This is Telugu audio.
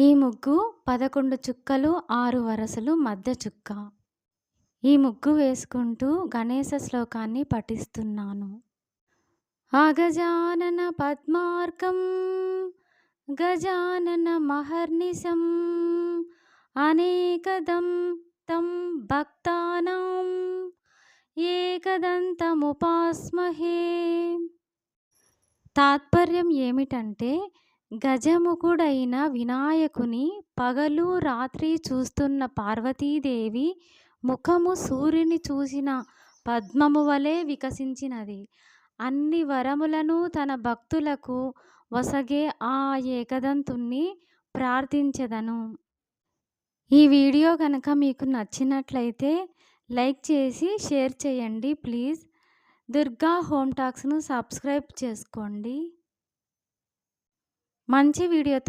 ఈ ముగ్గు 11 చుక్కలు 6 వరసలు మధ్య చుక్క. ఈ ముగ్గు వేసుకుంటూ గణేశ శ్లోకాన్ని పఠిస్తున్నాను. అగజానన పద్మార్కం గజానన మహర్నిశం అనేకదం తం భక్తానాం ఏకదంతముపాస్మహే. తాత్పర్యం ఏమిటంటే, గజముఖుడైన వినాయకుని పగలు రాత్రి చూస్తున్న పార్వతీదేవి ముఖము సూర్యుని చూసిన పద్మము వలె వికసించినది. అన్ని వరములను తన భక్తులకు వసగే ఆ ఏకదంతుణ్ణి ప్రార్థించెదను. ఈ వీడియో కనుక మీకు నచ్చినట్లయితే లైక్ చేసి షేర్ చేయండి ప్లీజ్. దుర్గా హోమ్ టాక్స్ను సబ్స్క్రైబ్ చేసుకోండి. మంచి వీడియోతో